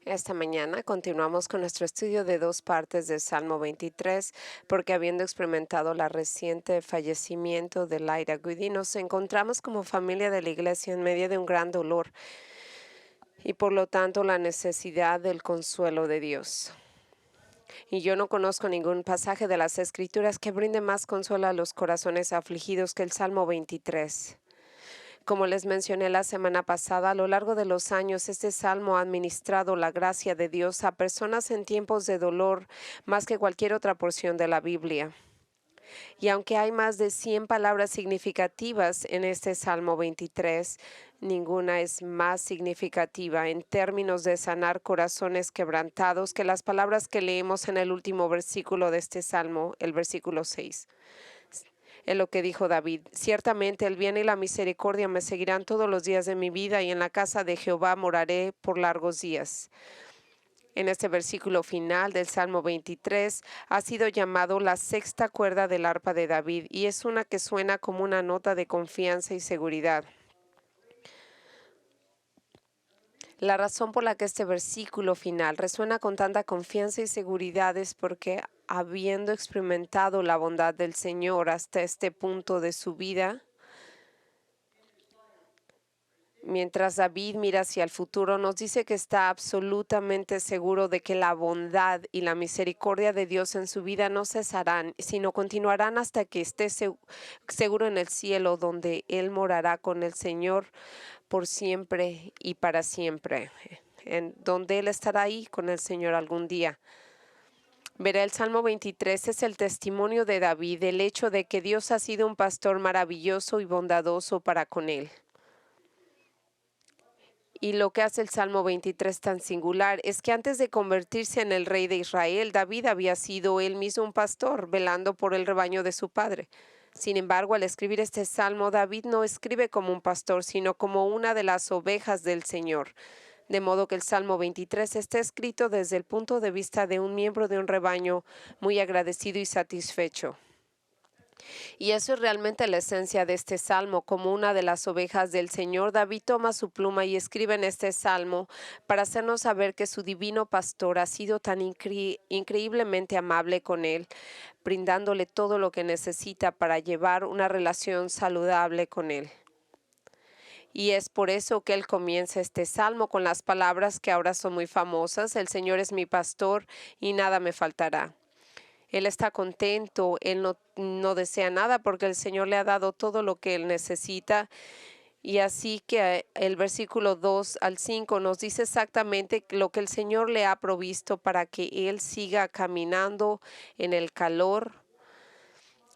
Esta mañana continuamos con nuestro estudio de 2 partes del Salmo 23, porque habiendo experimentado la reciente fallecimiento de Lyra Goody, nos encontramos como familia de la iglesia en medio de un gran dolor y por lo tanto la necesidad del consuelo de Dios. Y yo no conozco ningún pasaje de las Escrituras que brinde más consuelo a los corazones afligidos que el Salmo 23. Como les mencioné la semana pasada, a lo largo de los años, este salmo ha administrado la gracia de Dios a personas en tiempos de dolor más que cualquier otra porción de la Biblia. Y aunque hay más de 100 palabras significativas en este Salmo 23, ninguna es más significativa en términos de sanar corazones quebrantados que las palabras que leemos en el último versículo de este Salmo, el versículo 6. Es lo que dijo David: ciertamente el bien y la misericordia me seguirán todos los días de mi vida, y en la casa de Jehová moraré por largos días. En este versículo final del Salmo 23 ha sido llamado la sexta cuerda del arpa de David, y es una que suena como una nota de confianza y seguridad. La razón por la que este versículo final resuena con tanta confianza y seguridad es porque, habiendo experimentado la bondad del Señor hasta este punto de su vida, mientras David mira hacia el futuro, nos dice que está absolutamente seguro de que la bondad y la misericordia de Dios en su vida no cesarán, sino continuarán hasta que esté seguro en el cielo, donde Él morará con el Señor por siempre y para siempre, en donde Él estará ahí con el Señor algún día. Verá, el Salmo 23 es el testimonio de David, el hecho de que Dios ha sido un pastor maravilloso y bondadoso para con él. Y lo que hace el Salmo 23 tan singular es que antes de convertirse en el rey de Israel, David había sido él mismo un pastor, velando por el rebaño de su padre. Sin embargo, al escribir este salmo, David no escribe como un pastor, sino como una de las ovejas del Señor. De modo que el Salmo 23 está escrito desde el punto de vista de un miembro de un rebaño muy agradecido y satisfecho. Y eso es realmente la esencia de este salmo. Como una de las ovejas del Señor, David toma su pluma y escribe en este salmo para hacernos saber que su divino pastor ha sido tan increíblemente amable con él, brindándole todo lo que necesita para llevar una relación saludable con él. Y es por eso que él comienza este salmo con las palabras que ahora son muy famosas: el Señor es mi pastor y nada me faltará. Él está contento, él no desea nada porque el Señor le ha dado todo lo que él necesita. Y así que el versículo 2 al 5 nos dice exactamente lo que el Señor le ha provisto para que él siga caminando en el calor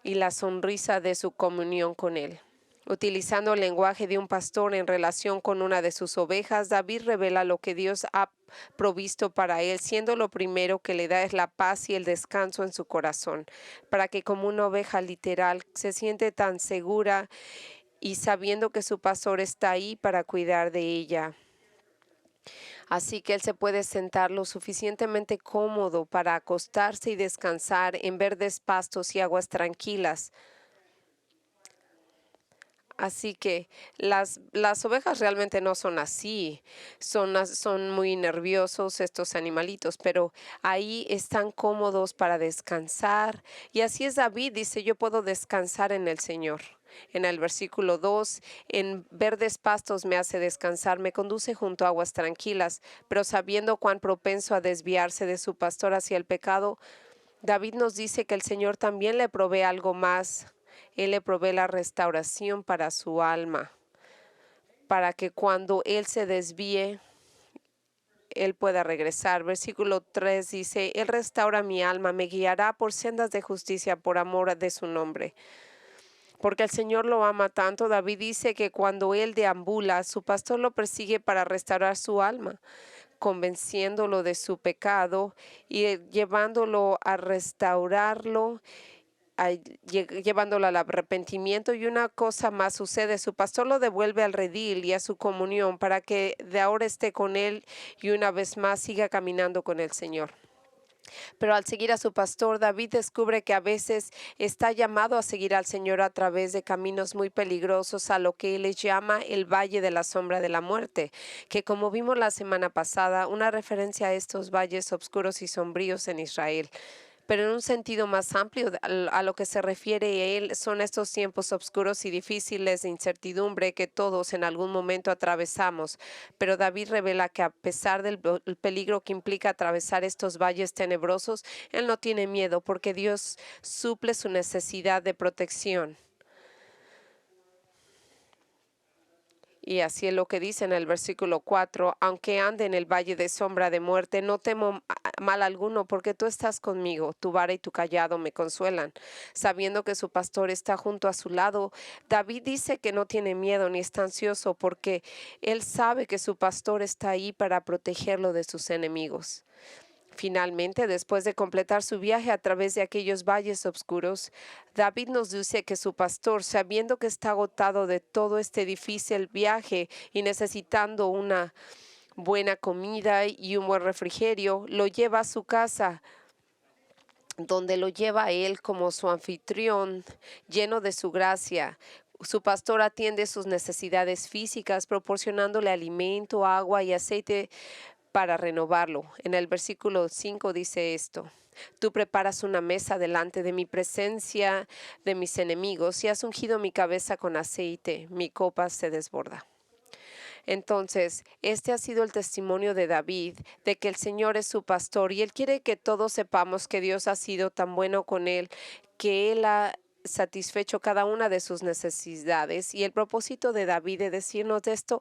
y la sonrisa de su comunión con él. Utilizando el lenguaje de un pastor en relación con una de sus ovejas, David revela lo que Dios ha provisto para él, siendo lo primero que le da es la paz y el descanso en su corazón, para que como una oveja literal se siente tan segura y sabiendo que su pastor está ahí para cuidar de ella. Así que él se puede sentar lo suficientemente cómodo para acostarse y descansar en verdes pastos y aguas tranquilas. Así que las ovejas realmente no son así, son muy nerviosos estos animalitos, pero ahí están cómodos para descansar. Y así es David, dice: yo puedo descansar en el Señor. En el versículo 2, en verdes pastos me hace descansar, me conduce junto a aguas tranquilas, pero sabiendo cuán propenso a desviarse de su pastor hacia el pecado, David nos dice que el Señor también le provee algo más. Él le provee la restauración para su alma, para que cuando él se desvíe, él pueda regresar. Versículo 3 dice: Él restaura mi alma, me guiará por sendas de justicia por amor de su nombre. Porque el Señor lo ama tanto, David dice que cuando él deambula, su pastor lo persigue para restaurar su alma, convenciéndolo de su pecado y llevándolo a restaurarlo, llevándolo al arrepentimiento. Y una cosa más sucede: su pastor lo devuelve al redil y a su comunión, para que de ahora esté con él y una vez más siga caminando con el Señor. Pero al seguir a su pastor, David descubre que a veces está llamado a seguir al Señor a través de caminos muy peligrosos, a lo que él les llama el Valle de la Sombra de la Muerte, que como vimos la semana pasada, una referencia a estos valles oscuros y sombríos en Israel. Pero en un sentido más amplio a lo que se refiere él, son estos tiempos oscuros y difíciles de incertidumbre que todos en algún momento atravesamos. Pero David revela que a pesar del el peligro que implica atravesar estos valles tenebrosos, él no tiene miedo porque Dios suple su necesidad de protección. Y así es lo que dice en el versículo 4, aunque ande en el valle de sombra de muerte, no temo mal alguno, porque tú estás conmigo, tu vara y tu callado me consuelan. Sabiendo que su pastor está junto a su lado, David dice que no tiene miedo ni está ansioso, porque él sabe que su pastor está ahí para protegerlo de sus enemigos. Finalmente, después de completar su viaje a través de aquellos valles oscuros, David nos dice que su pastor, sabiendo que está agotado de todo este difícil viaje y necesitando una buena comida y un buen refrigerio, lo lleva a su casa, donde lo lleva a él como su anfitrión, lleno de su gracia. Su pastor atiende sus necesidades físicas, proporcionándole alimento, agua y aceite para renovarlo. En el versículo 5 dice esto: Tú preparas una mesa delante de mi presencia de mis enemigos y has ungido mi cabeza con aceite, mi copa se desborda. Entonces, este ha sido el testimonio de David, de que el Señor es su pastor y él quiere que todos sepamos que Dios ha sido tan bueno con él, que él ha satisfecho cada una de sus necesidades. Y el propósito de David de decirnos esto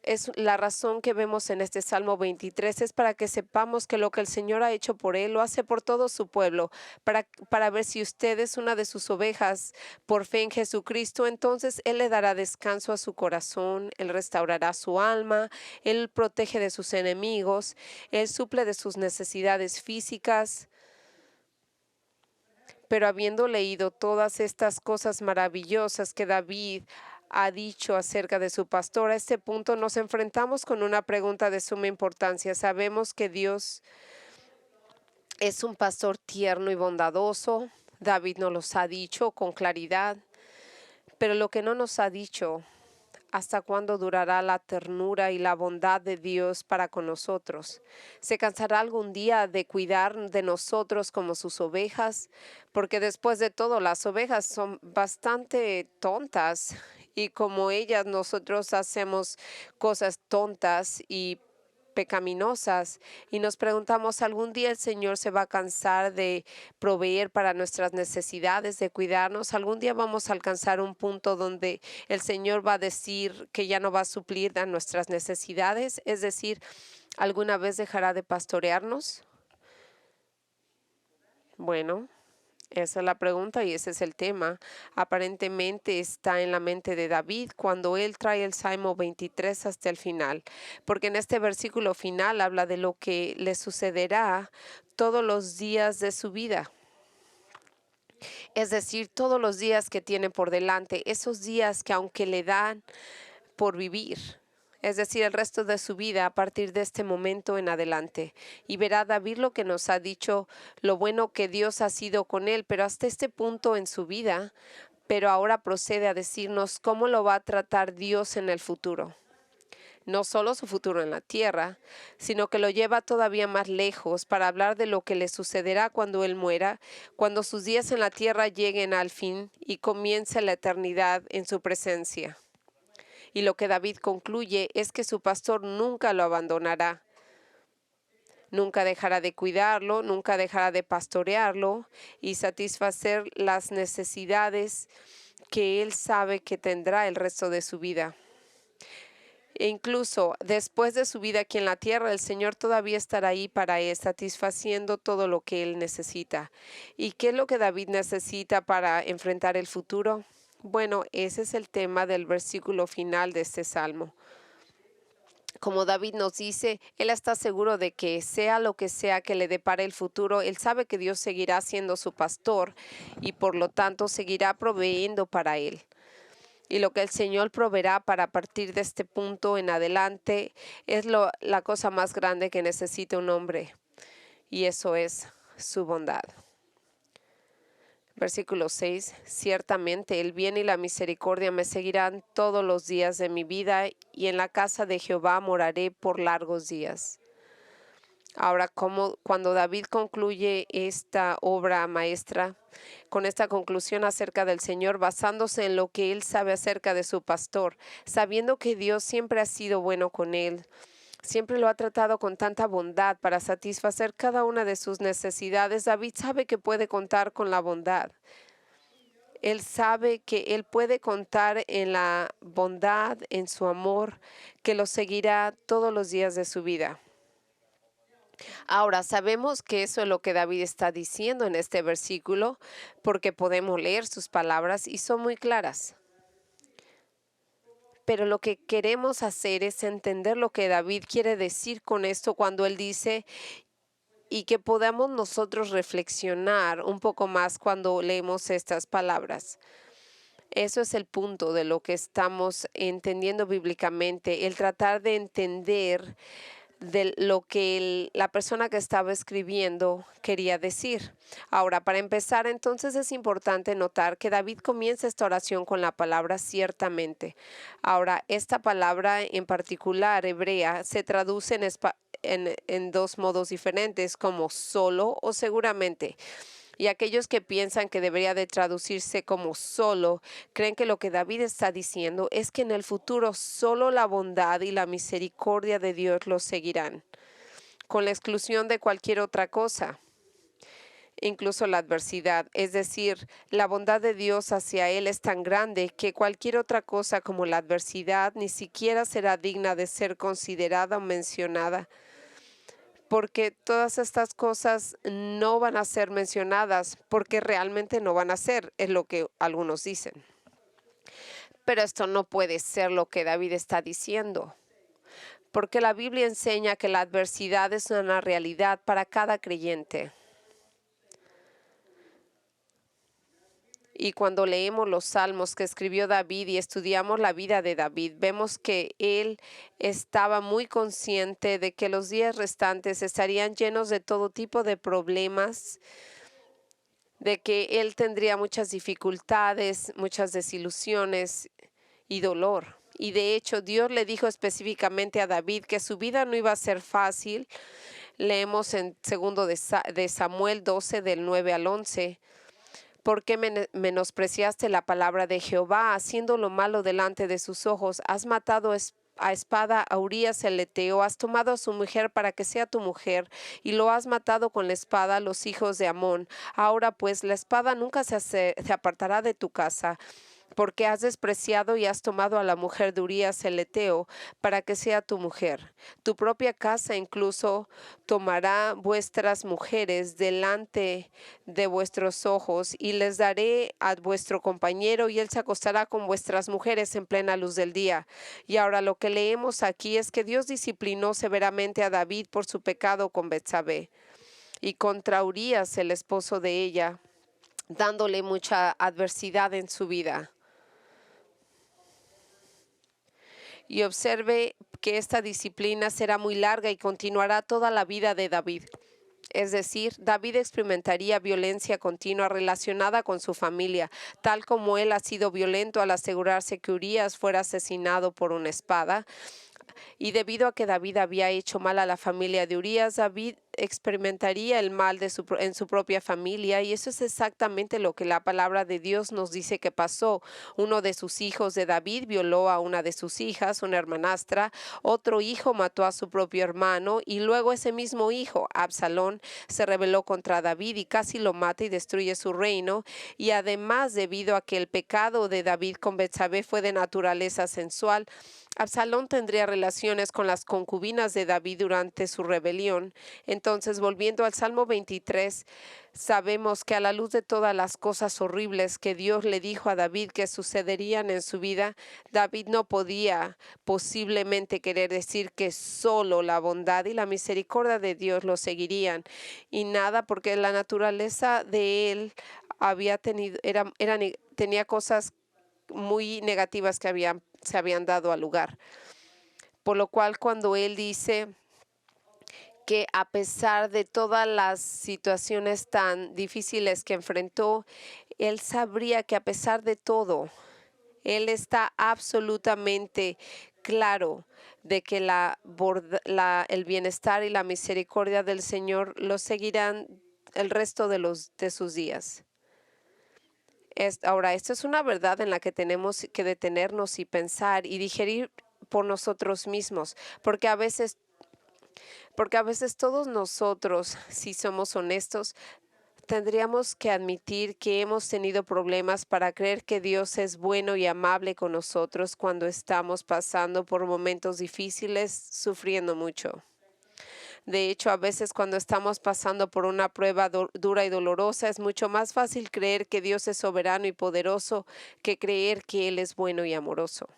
es la razón que vemos en este Salmo 23, es para que sepamos que lo que el Señor ha hecho por él, lo hace por todo su pueblo, para ver si usted es una de sus ovejas por fe en Jesucristo, entonces Él le dará descanso a su corazón, Él restaurará su alma, Él protege de sus enemigos, Él suple de sus necesidades físicas. Pero habiendo leído todas estas cosas maravillosas que David ha dicho acerca de su pastor, a este punto nos enfrentamos con una pregunta de suma importancia. Sabemos que Dios es un pastor tierno y bondadoso. David nos los ha dicho con claridad, pero lo que no nos ha dicho, ¿hasta cuándo durará la ternura y la bondad de Dios para con nosotros? ¿Se cansará algún día de cuidar de nosotros como sus ovejas? Porque después de todo, las ovejas son bastante tontas y como ellas nosotros hacemos cosas tontas y pecaminosas y nos preguntamos, ¿algún día el Señor se va a cansar de proveer para nuestras necesidades, de cuidarnos? ¿Algún día vamos a alcanzar un punto donde el Señor va a decir que ya no va a suplir a nuestras necesidades? Es decir, ¿alguna vez dejará de pastorearnos? Bueno, esa es la pregunta y ese es el tema. Aparentemente está en la mente de David cuando él trae el Salmo 23 hasta el final, porque en este versículo final habla de lo que le sucederá todos los días de su vida. Es decir, todos los días que tiene por delante, esos días que aunque le dan por vivir, es decir, el resto de su vida a partir de este momento en adelante. Y verá David lo que nos ha dicho, lo bueno que Dios ha sido con él, pero hasta este punto en su vida, pero ahora procede a decirnos cómo lo va a tratar Dios en el futuro. No solo su futuro en la tierra, sino que lo lleva todavía más lejos para hablar de lo que le sucederá cuando él muera, cuando sus días en la tierra lleguen al fin y comience la eternidad en su presencia. Y lo que David concluye es que su pastor nunca lo abandonará, nunca dejará de cuidarlo, nunca dejará de pastorearlo y satisfacer las necesidades que él sabe que tendrá el resto de su vida. E incluso después de su vida aquí en la tierra, el Señor todavía estará ahí para él, satisfaciendo todo lo que él necesita. ¿Y qué es lo que David necesita para enfrentar el futuro? Bueno, ese es el tema del versículo final de este salmo. Como David nos dice, él está seguro de que sea lo que sea que le depare el futuro, él sabe que Dios seguirá siendo su pastor y por lo tanto seguirá proveyendo para él. Y lo que el Señor proveerá para partir de este punto en adelante es la cosa más grande que necesita un hombre. y eso es su bondad. Versículo 6. Ciertamente el bien y la misericordia me seguirán todos los días de mi vida, y en la casa de Jehová moraré por largos días. Ahora, cuando David concluye esta obra maestra, con esta conclusión acerca del Señor, basándose en lo que él sabe acerca de su pastor, sabiendo que Dios siempre ha sido bueno con él, siempre lo ha tratado con tanta bondad para satisfacer cada una de sus necesidades, David sabe que puede contar con la bondad. Él sabe que él puede contar en la bondad, en su amor, que lo seguirá todos los días de su vida. Ahora, sabemos que eso es lo que David está diciendo en este versículo, porque podemos leer sus palabras y son muy claras. Pero lo que queremos hacer es entender lo que David quiere decir con esto cuando él dice, y que podamos nosotros reflexionar un poco más cuando leemos estas palabras. Eso es el punto de lo que estamos entendiendo bíblicamente, el tratar de entender de lo que la persona que estaba escribiendo quería decir. Ahora, para empezar, entonces es importante notar que David comienza esta oración con la palabra ciertamente. Ahora, esta palabra en particular hebrea se traduce en dos modos diferentes, como solo o seguramente. Y aquellos que piensan que debería de traducirse como solo, creen que lo que David está diciendo es que en el futuro solo la bondad y la misericordia de Dios los seguirán, con la exclusión de cualquier otra cosa, incluso la adversidad. Es decir, la bondad de Dios hacia él es tan grande que cualquier otra cosa como la adversidad ni siquiera será digna de ser considerada o mencionada, porque todas estas cosas no van a ser mencionadas, porque realmente no van a ser, es lo que algunos dicen. Pero esto no puede ser lo que David está diciendo, porque la Biblia enseña que la adversidad es una realidad para cada creyente. Y cuando leemos los salmos que escribió David y estudiamos la vida de David, vemos que él estaba muy consciente de que los días restantes estarían llenos de todo tipo de problemas, de que él tendría muchas dificultades, muchas desilusiones y dolor. Y de hecho, Dios le dijo específicamente a David que su vida no iba a ser fácil. Leemos en 2 de Samuel 12, del 9 al 11. ¿Por qué menospreciaste la palabra de Jehová, haciendo lo malo delante de sus ojos? Has matado a espada a Urías el Eteo, has tomado a su mujer para que sea tu mujer, y lo has matado con la espada a los hijos de Amón. Ahora pues, la espada nunca se apartará de tu casa, porque has despreciado y has tomado a la mujer de Urías el Eteo para que sea tu mujer. Tu propia casa incluso tomará vuestras mujeres delante de vuestros ojos, y les daré a vuestro compañero, y él se acostará con vuestras mujeres en plena luz del día. Y ahora lo que leemos aquí es que Dios disciplinó severamente a David por su pecado con Betsabé y contra Urías, el esposo de ella, dándole mucha adversidad en su vida. Y observe que esta disciplina será muy larga y continuará toda la vida de David. Es decir, David experimentaría violencia continua relacionada con su familia, tal como él ha sido violento al asegurarse que Urías fuera asesinado por una espada. Y debido a que David había hecho mal a la familia de Urías, David experimentaría el mal en su propia familia, y eso es exactamente lo que la palabra de Dios nos dice que pasó. Uno de sus hijos de David violó a una de sus hijas, una hermanastra. Otro hijo mató a su propio hermano, y luego ese mismo hijo, Absalón, se rebeló contra David y casi lo mata y destruye su reino. Y además, debido a que el pecado de David con Betsabé fue de naturaleza sensual, Absalón tendría relaciones con las concubinas de David durante su rebelión. Entonces, volviendo al Salmo 23, sabemos que a la luz de todas las cosas horribles que Dios le dijo a David que sucederían en su vida, David no podía posiblemente querer decir que solo la bondad y la misericordia de Dios lo seguirían, y nada, porque la naturaleza de él tenía cosas muy negativas que se habían dado al lugar. Por lo cual, cuando él dice que a pesar de todas las situaciones tan difíciles que enfrentó, él sabría que a pesar de todo, él está absolutamente claro de que el bienestar y la misericordia del Señor lo seguirán el resto de sus días. Ahora, esto es una verdad en la que tenemos que detenernos y pensar y digerir por nosotros mismos, porque a veces todos nosotros, si somos honestos, tendríamos que admitir que hemos tenido problemas para creer que Dios es bueno y amable con nosotros cuando estamos pasando por momentos difíciles, sufriendo mucho. De hecho, a veces cuando estamos pasando por una prueba dura y dolorosa, es mucho más fácil creer que Dios es soberano y poderoso que creer que Él es bueno y amoroso.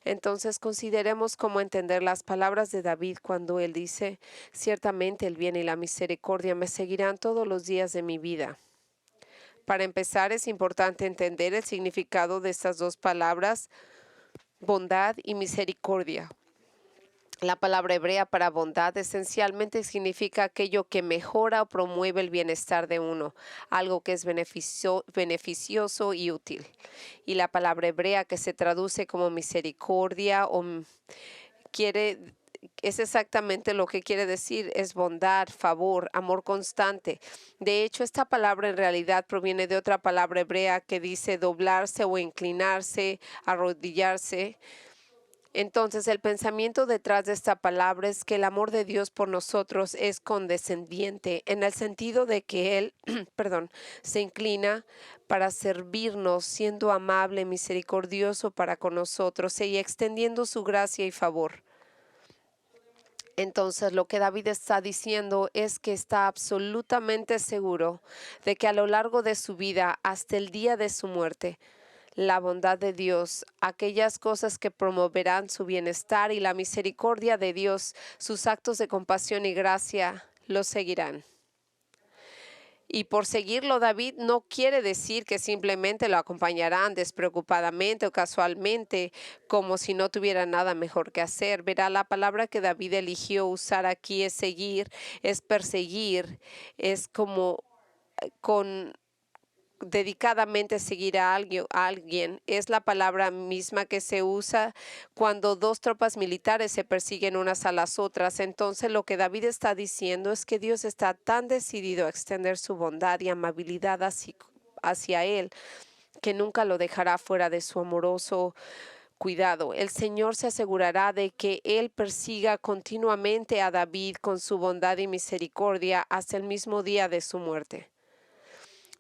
Entonces consideremos cómo entender las palabras de David cuando él dice, ciertamente el bien y la misericordia me seguirán todos los días de mi vida. Para empezar, es importante entender el significado de estas dos palabras, bondad y misericordia. La palabra hebrea para bondad esencialmente significa aquello que mejora o promueve el bienestar de uno, algo que es beneficioso y útil. Y la palabra hebrea que se traduce como misericordia es exactamente lo que quiere decir, es bondad, favor, amor constante. De hecho, esta palabra en realidad proviene de otra palabra hebrea que dice doblarse o inclinarse, arrodillarse. Entonces, el pensamiento detrás de esta palabra es que el amor de Dios por nosotros es condescendiente, en el sentido de que Él, se inclina para servirnos, siendo amable, misericordioso para con nosotros y extendiendo su gracia y favor. Entonces, lo que David está diciendo es que está absolutamente seguro de que a lo largo de su vida, hasta el día de su muerte, la bondad de Dios, aquellas cosas que promoverán su bienestar y la misericordia de Dios, sus actos de compasión y gracia, lo seguirán. Y por seguirlo, David no quiere decir que simplemente lo acompañarán despreocupadamente o casualmente, como si no tuviera nada mejor que hacer. Verá, la palabra que David eligió usar aquí es seguir, es perseguir, es como con dedicadamente seguir a alguien. Es la palabra misma que se usa cuando dos tropas militares se persiguen unas a las otras. Entonces lo que David está diciendo es que Dios está tan decidido a extender su bondad y amabilidad hacia él que nunca lo dejará fuera de su amoroso cuidado. El Señor se asegurará de que Él persiga continuamente a David con su bondad y misericordia hasta el mismo día de su muerte.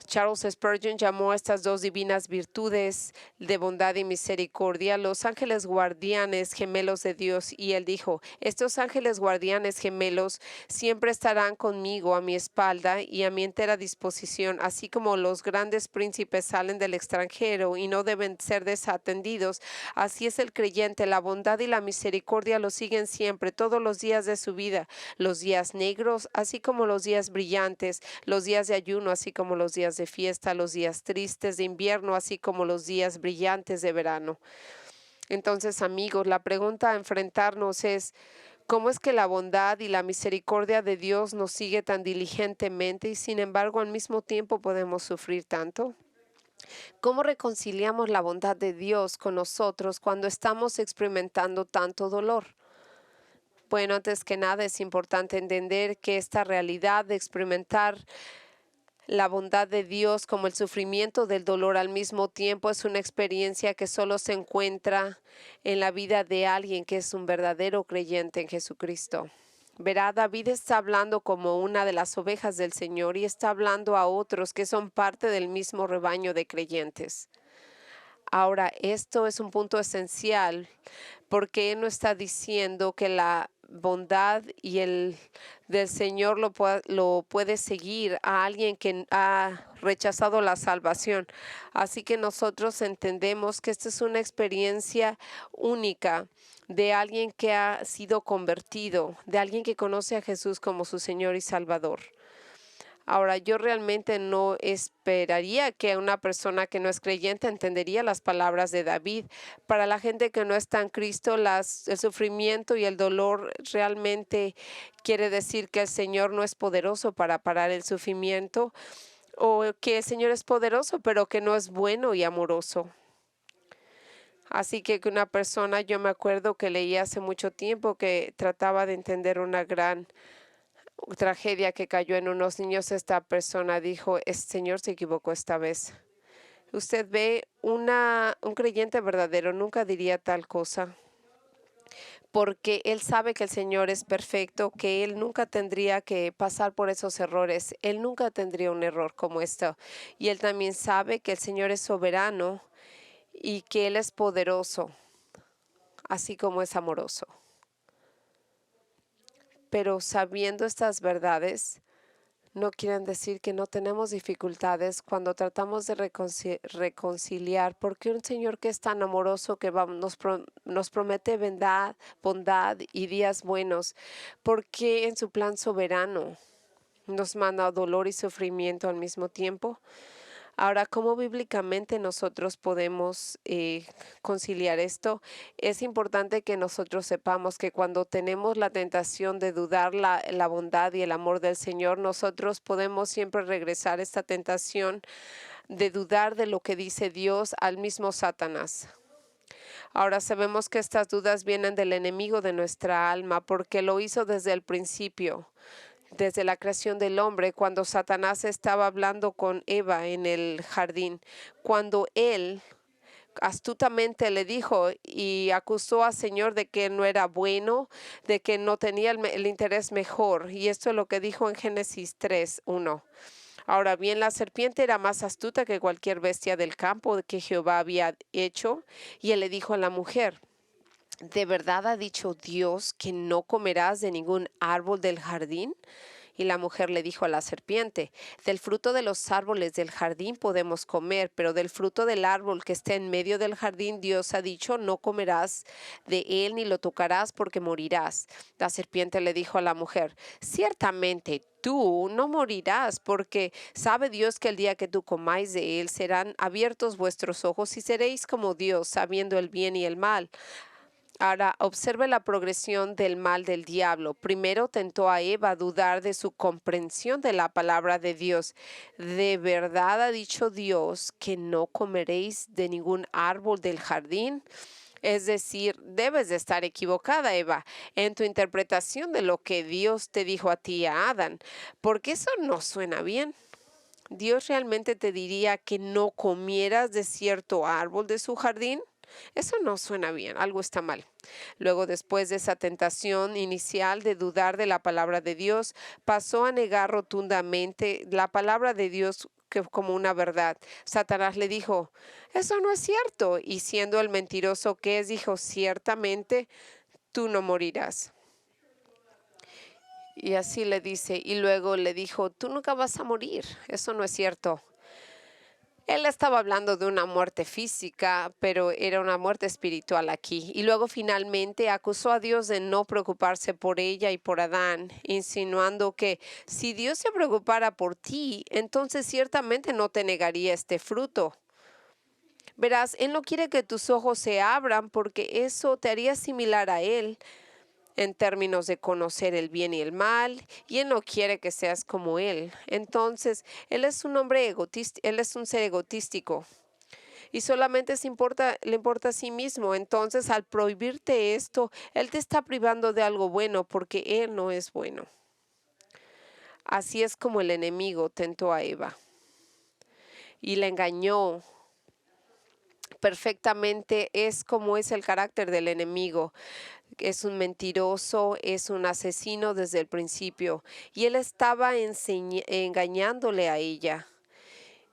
Charles Spurgeon llamó a estas dos divinas virtudes de bondad y misericordia los ángeles guardianes gemelos de Dios, y él dijo, estos ángeles guardianes gemelos siempre estarán conmigo a mi espalda y a mi entera disposición, así como los grandes príncipes salen del extranjero y no deben ser desatendidos. Así es el creyente, la bondad y la misericordia lo siguen siempre, todos los días de su vida, los días negros, así como los días brillantes, los días de ayuno, así como los días de fiesta, los días tristes de invierno, así como los días brillantes de verano. Entonces, amigos, la pregunta a enfrentarnos es, ¿cómo es que la bondad y la misericordia de Dios nos sigue tan diligentemente y sin embargo al mismo tiempo podemos sufrir tanto? ¿Cómo reconciliamos la bondad de Dios con nosotros cuando estamos experimentando tanto dolor? Bueno, antes que nada es importante entender que esta realidad de experimentar la bondad de Dios como el sufrimiento del dolor al mismo tiempo es una experiencia que solo se encuentra en la vida de alguien que es un verdadero creyente en Jesucristo. Verá, David está hablando como una de las ovejas del Señor y está hablando a otros que son parte del mismo rebaño de creyentes. Ahora, esto es un punto esencial porque Él no está diciendo que la bondad y el del Señor lo puede seguir a alguien que ha rechazado la salvación. Así que nosotros entendemos que esta es una experiencia única de alguien que ha sido convertido, de alguien que conoce a Jesús como su Señor y Salvador. Ahora, yo realmente no esperaría que una persona que no es creyente entendería las palabras de David. Para la gente que no está en Cristo, el sufrimiento y el dolor realmente quiere decir que el Señor no es poderoso para parar el sufrimiento, o que el Señor es poderoso, pero que no es bueno y amoroso. Así que una persona, yo me acuerdo que leí hace mucho tiempo que trataba de entender una gran tragedia que cayó en unos niños. Esta persona dijo: el Señor se equivocó esta vez. Usted ve, un creyente verdadero nunca diría tal cosa, porque él sabe que el Señor es perfecto, que él nunca tendría que pasar por esos errores, él nunca tendría un error como esto. Y él también sabe que el Señor es soberano y que él es poderoso, así como es amoroso. Pero sabiendo estas verdades, no quieren decir que no tenemos dificultades cuando tratamos de reconciliar, porque un Señor que es tan amoroso, que nos promete bondad y días buenos, porque en su plan soberano nos manda dolor y sufrimiento al mismo tiempo. Ahora, ¿cómo bíblicamente nosotros podemos conciliar esto? Es importante que nosotros sepamos que cuando tenemos la tentación de dudar la bondad y el amor del Señor, nosotros podemos siempre regresar a esta tentación de dudar de lo que dice Dios al mismo Satanás. Ahora sabemos que estas dudas vienen del enemigo de nuestra alma, porque lo hizo desde el principio, desde la creación del hombre, cuando Satanás estaba hablando con Eva en el jardín, cuando él astutamente le dijo y acusó al Señor de que no era bueno, de que no tenía el interés mejor. Y esto es lo que dijo en Génesis 3:1. Ahora bien, la serpiente era más astuta que cualquier bestia del campo que Jehová había hecho, y él le dijo a la mujer: ¿de verdad ha dicho Dios que no comerás de ningún árbol del jardín? Y la mujer le dijo a la serpiente: del fruto de los árboles del jardín podemos comer, pero del fruto del árbol que está en medio del jardín, Dios ha dicho: no comerás de él ni lo tocarás, porque morirás. La serpiente le dijo a la mujer: ciertamente tú no morirás, porque sabe Dios que el día que tú comáis de él serán abiertos vuestros ojos y seréis como Dios, sabiendo el bien y el mal. Ahora, observe la progresión del mal del diablo. Primero tentó a Eva a dudar de su comprensión de la palabra de Dios. ¿De verdad ha dicho Dios que no comeréis de ningún árbol del jardín? Es decir, debes de estar equivocada, Eva, en tu interpretación de lo que Dios te dijo a ti y a Adán, porque eso no suena bien. ¿Dios realmente te diría que no comieras de cierto árbol de su jardín? Eso no suena bien, algo está mal. Luego, después de esa tentación inicial de dudar de la palabra de Dios, pasó a negar rotundamente la palabra de Dios como una verdad. Satanás le dijo: eso no es cierto. Y siendo el mentiroso que es, dijo: ciertamente tú no morirás. Y así le dice, y luego le dijo: tú nunca vas a morir. Eso no es cierto. Él estaba hablando de una muerte física, pero era una muerte espiritual aquí. Y luego finalmente acusó a Dios de no preocuparse por ella y por Adán, insinuando que si Dios se preocupara por ti, entonces ciertamente no te negaría este fruto. Verás, Él no quiere que tus ojos se abran, porque eso te haría similar a Él en términos de conocer el bien y el mal, y Él no quiere que seas como Él. Entonces, Él es un hombre egotista, Él es un ser egotístico y solamente le importa a sí mismo. Entonces, al prohibirte esto, Él te está privando de algo bueno, porque Él no es bueno. Así es como el enemigo tentó a Eva y la engañó perfectamente. Es como es el carácter del enemigo. Es un mentiroso, es un asesino desde el principio, y él estaba engañándole a ella.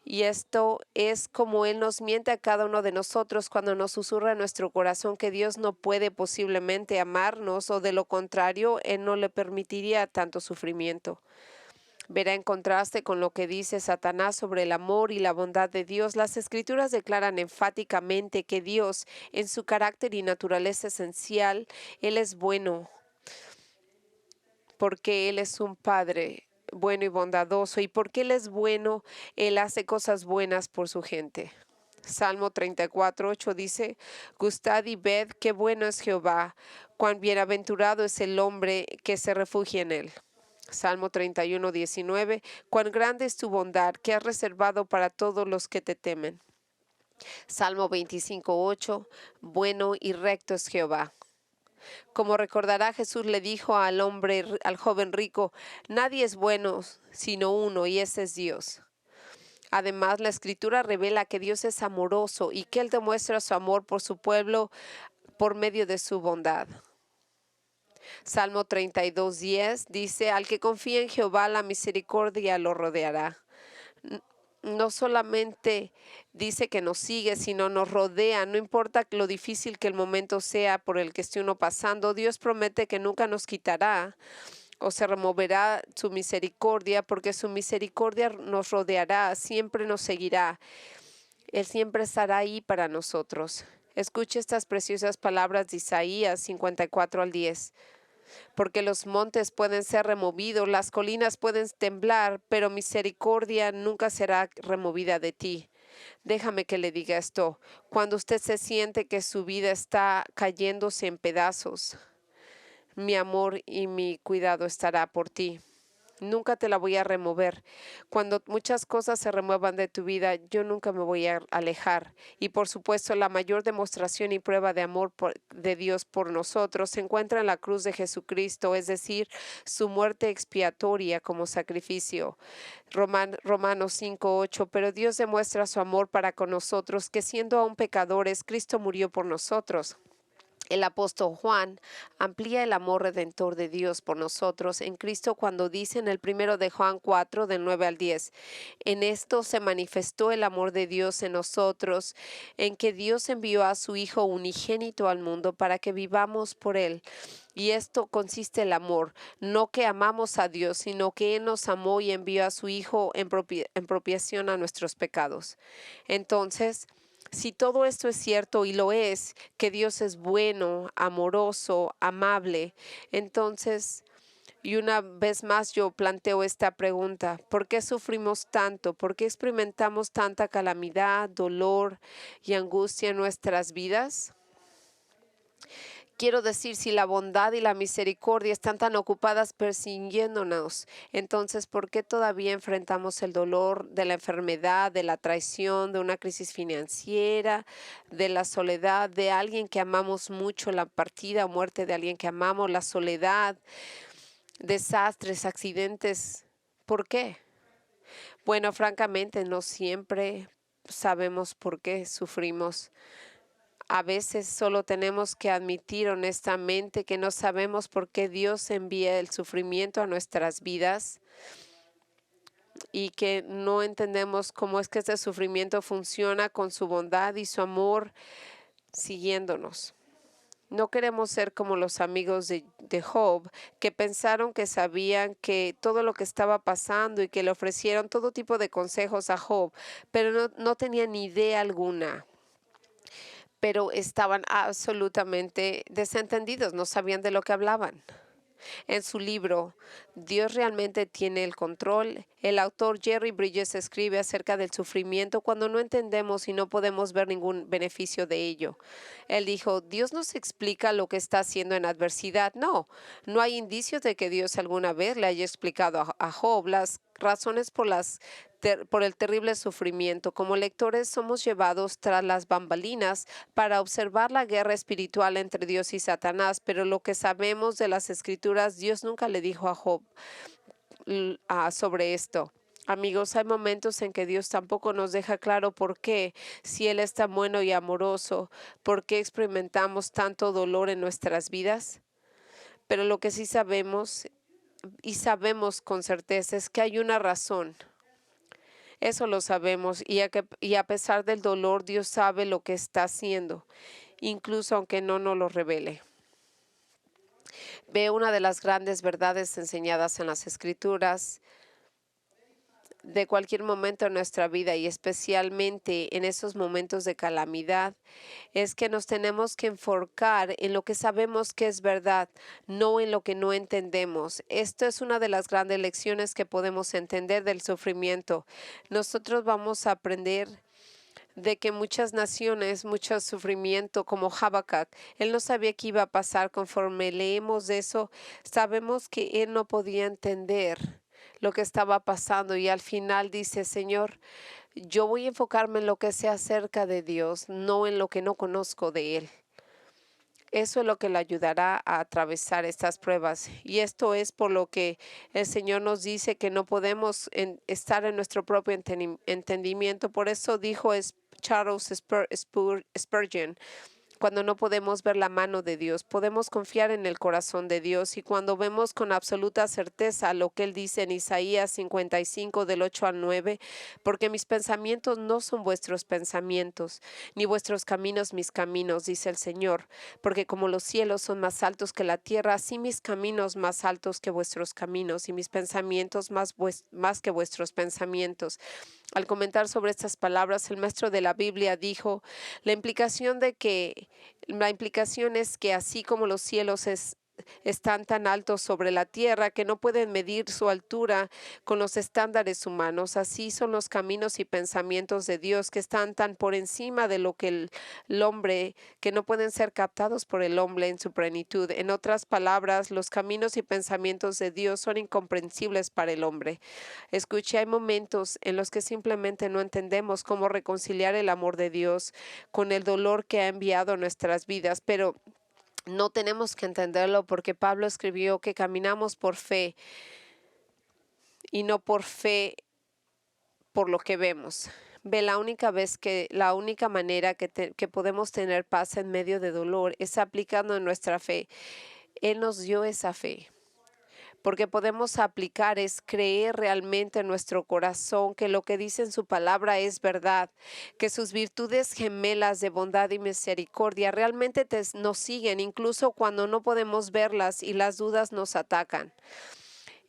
Y esto es como Él nos miente a cada uno de nosotros cuando nos susurra en nuestro corazón que Dios no puede posiblemente amarnos, o de lo contrario, Él no le permitiría tanto sufrimiento. Verá, en contraste con lo que dice Satanás sobre el amor y la bondad de Dios, las Escrituras declaran enfáticamente que Dios, en su carácter y naturaleza esencial, Él es bueno, porque Él es un Padre bueno y bondadoso. ¿Y porque Él es bueno, Él hace cosas buenas por su gente? Salmo 34:8 dice, Gustad y ved qué bueno es Jehová, cuán bienaventurado es el hombre que se refugia en Él. Salmo 31:19, cuán grande es tu bondad que has reservado para todos los que te temen. Salmo 25:8, bueno y recto es Jehová. Como recordará, Jesús le dijo al joven rico, nadie es bueno sino uno, y ese es Dios. Además, la Escritura revela que Dios es amoroso y que Él demuestra su amor por su pueblo por medio de su bondad. Salmo 32:10 dice, al que confía en Jehová, la misericordia lo rodeará. No solamente dice que nos sigue, sino nos rodea. No importa lo difícil que el momento sea por el que esté uno pasando, Dios promete que nunca nos quitará o se removerá su misericordia, porque su misericordia nos rodeará, siempre nos seguirá. Él siempre estará ahí para nosotros. Escuche estas preciosas palabras de Isaías 54:10. Porque los montes pueden ser removidos, las colinas pueden temblar, pero misericordia nunca será removida de ti. Déjame que le diga esto. Cuando usted se siente que su vida está cayéndose en pedazos, mi amor y mi cuidado estará por ti. Nunca te la voy a remover. Cuando muchas cosas se remuevan de tu vida, yo nunca me voy a alejar. Y por supuesto, la mayor demostración y prueba de amor de Dios por nosotros se encuentra en la cruz de Jesucristo, es decir, su muerte expiatoria como sacrificio. Romanos 5:8, pero Dios demuestra su amor para con nosotros, que siendo aún pecadores, Cristo murió por nosotros. El apóstol Juan amplía el amor redentor de Dios por nosotros en Cristo cuando dice en el primero de Juan 4, del 9 al 10, en esto se manifestó el amor de Dios en nosotros, en que Dios envió a su Hijo unigénito al mundo para que vivamos por Él. Y esto consiste el amor, no que amamos a Dios, sino que Él nos amó y envió a su Hijo en propiación a nuestros pecados. Entonces, si todo esto es cierto y lo es, que Dios es bueno, amoroso, amable, entonces, y una vez más yo planteo esta pregunta, ¿por qué sufrimos tanto? ¿Por qué experimentamos tanta calamidad, dolor y angustia en nuestras vidas? Quiero decir, si la bondad y la misericordia están tan ocupadas persiguiéndonos, entonces, ¿por qué todavía enfrentamos el dolor de la enfermedad, de la traición, de una crisis financiera, de la soledad, de alguien que amamos mucho, la partida o muerte de alguien que amamos, la soledad, desastres, accidentes? ¿Por qué? Bueno, francamente, no siempre sabemos por qué sufrimos. A veces solo tenemos que admitir honestamente que no sabemos por qué Dios envía el sufrimiento a nuestras vidas y que no entendemos cómo es que este sufrimiento funciona con su bondad y su amor siguiéndonos. No queremos ser como los amigos de Job, que pensaron que sabían que todo lo que estaba pasando y que le ofrecieron todo tipo de consejos a Job, pero no tenían ni idea alguna, pero estaban absolutamente desentendidos, no sabían de lo que hablaban. En su libro, Dios realmente tiene el control. El autor Jerry Bridges escribe acerca del sufrimiento cuando no entendemos y no podemos ver ningún beneficio de ello. Él dijo, Dios nos explica lo que está haciendo en adversidad. No hay indicios de que Dios alguna vez le haya explicado a Job las razones por el terrible sufrimiento. Como lectores somos llevados tras las bambalinas para observar la guerra espiritual entre Dios y Satanás, pero lo que sabemos de las Escrituras, Dios nunca le dijo a Job sobre esto. Amigos, hay momentos en que Dios tampoco nos deja claro por qué, si Él es tan bueno y amoroso, por qué experimentamos tanto dolor en nuestras vidas. Pero lo que sí sabemos y sabemos con certeza es que hay una razón. Eso lo sabemos y a pesar del dolor, Dios sabe lo que está haciendo, incluso aunque no nos lo revele. Ve una de las grandes verdades enseñadas en las Escrituras de cualquier momento en nuestra vida y especialmente en esos momentos de calamidad, es que nos tenemos que enfocar en lo que sabemos que es verdad, no en lo que no entendemos. Esto es una de las grandes lecciones que podemos entender del sufrimiento. Nosotros vamos a aprender de que muchas naciones, mucho sufrimiento, como Habacuc, él no sabía qué iba a pasar. Conforme leemos de eso, sabemos que él no podía entender lo que estaba pasando y al final dice, Señor, yo voy a enfocarme en lo que sé acerca de Dios, no en lo que no conozco de Él. Eso es lo que le ayudará a atravesar estas pruebas. Y esto es por lo que el Señor nos dice que no podemos estar en nuestro propio entendimiento. Por eso dijo Charles Spurgeon, cuando no podemos ver la mano de Dios, podemos confiar en el corazón de Dios, y cuando vemos con absoluta certeza lo que Él dice en Isaías 55 del 8 al 9, porque mis pensamientos no son vuestros pensamientos, ni vuestros caminos mis caminos, dice el Señor, porque como los cielos son más altos que la tierra, así mis caminos más altos que vuestros caminos, y mis pensamientos más que vuestros pensamientos. Al comentar sobre estas palabras, el maestro de la Biblia dijo, la implicación es que así como los cielos están tan altos sobre la tierra que no pueden medir su altura con los estándares humanos, así son los caminos y pensamientos de Dios, que están tan por encima de lo que el hombre, que no pueden ser captados por el hombre en su plenitud. En otras palabras, los caminos y pensamientos de Dios son incomprensibles para el hombre. Escuche, hay momentos en los que simplemente no entendemos cómo reconciliar el amor de Dios con el dolor que ha enviado a nuestras vidas, pero no tenemos que entenderlo, porque Pablo escribió que caminamos por fe y no por fe por lo que vemos. La única manera que podemos tener paz en medio de dolor es aplicando nuestra fe. Él nos dio esa fe, porque podemos aplicar es creer realmente en nuestro corazón que lo que dice en su palabra es verdad, que sus virtudes gemelas de bondad y misericordia realmente nos siguen, incluso cuando no podemos verlas y las dudas nos atacan.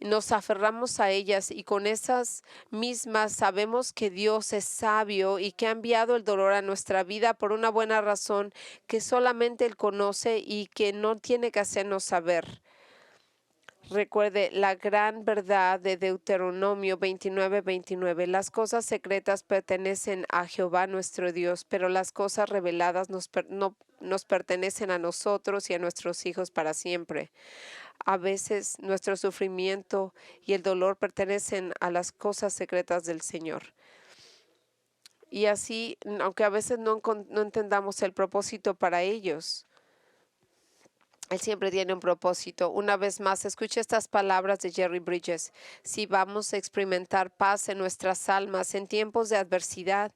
Nos aferramos a ellas y con esas mismas sabemos que Dios es sabio y que ha enviado el dolor a nuestra vida por una buena razón que solamente Él conoce y que no tiene que hacernos saber. Recuerde la gran verdad de Deuteronomio 29:29. Las cosas secretas pertenecen a Jehová nuestro Dios, pero las cosas reveladas nos pertenecen a nosotros y a nuestros hijos para siempre. A veces nuestro sufrimiento y el dolor pertenecen a las cosas secretas del Señor. Y así, aunque a veces no entendamos el propósito para ellos, Él siempre tiene un propósito. Una vez más, escuche estas palabras de Jerry Bridges. Si vamos a experimentar paz en nuestras almas en tiempos de adversidad,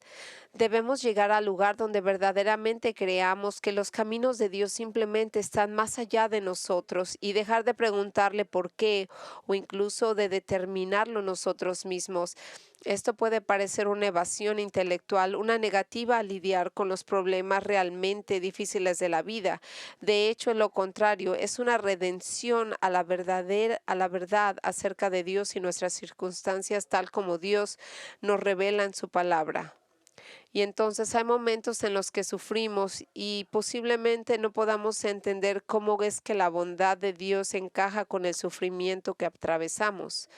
debemos llegar al lugar donde verdaderamente creamos que los caminos de Dios simplemente están más allá de nosotros y dejar de preguntarle por qué o incluso de determinarlo nosotros mismos. Esto puede parecer una evasión intelectual, una negativa a lidiar con los problemas realmente difíciles de la vida. De hecho, en lo contrario, es una redención a la verdad acerca de Dios y nuestras circunstancias, tal como Dios nos revela en su palabra. Y entonces hay momentos en los que sufrimos y posiblemente no podamos entender cómo es que la bondad de Dios encaja con el sufrimiento que atravesamos.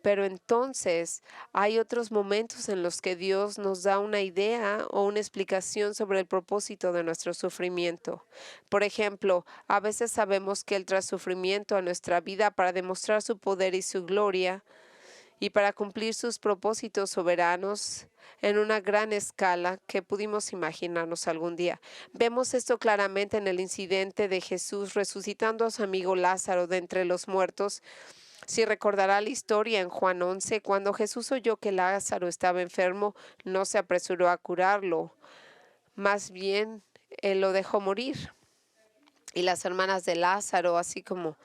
Pero entonces hay otros momentos en los que Dios nos da una idea o una explicación sobre el propósito de nuestro sufrimiento. Por ejemplo, a veces sabemos que Él trae sufrimiento a nuestra vida para demostrar su poder y su gloria y para cumplir sus propósitos soberanos en una gran escala que pudimos imaginarnos algún día. Vemos esto claramente en el incidente de Jesús resucitando a su amigo Lázaro de entre los muertos. Si recordará la historia en Juan 11, cuando Jesús oyó que Lázaro estaba enfermo, no se apresuró a curarlo, más bien Él lo dejó morir. Y las hermanas de Lázaro, así como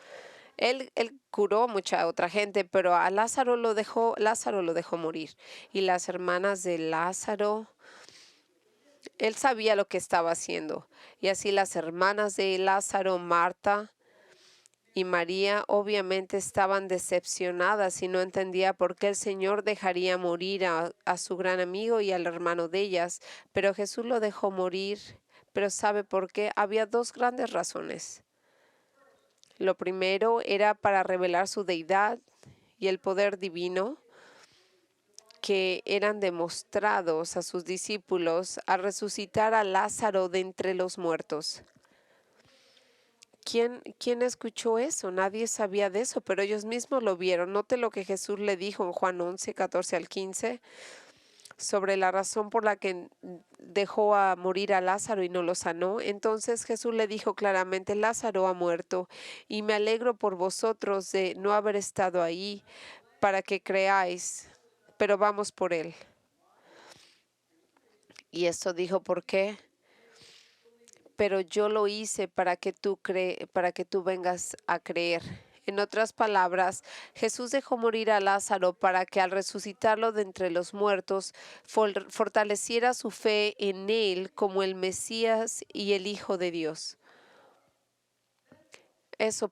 él curó mucha otra gente, pero a Lázaro lo dejó morir. Y las hermanas de Lázaro, él sabía lo que estaba haciendo. Y así las hermanas de Lázaro, Marta y María obviamente estaban decepcionadas y no entendía por qué el Señor dejaría morir a su gran amigo y al hermano de ellas, pero Jesús lo dejó morir. Pero ¿sabe por qué? Había dos grandes razones. Lo primero era para revelar su deidad y el poder divino que eran demostrados a sus discípulos al resucitar a Lázaro de entre los muertos. ¿Quién escuchó eso? Nadie sabía de eso, pero ellos mismos lo vieron. Note lo que Jesús le dijo en Juan 11, 14 al 15, sobre la razón por la que dejó a morir a Lázaro y no lo sanó. Entonces Jesús le dijo claramente, Lázaro ha muerto, y me alegro por vosotros de no haber estado ahí para que creáis, pero vamos por él. Y esto dijo, ¿por qué? Pero yo lo hice para que tú vengas a creer. En otras palabras, Jesús dejó morir a Lázaro para que al resucitarlo de entre los muertos fortaleciera su fe en él como el Mesías y el Hijo de Dios.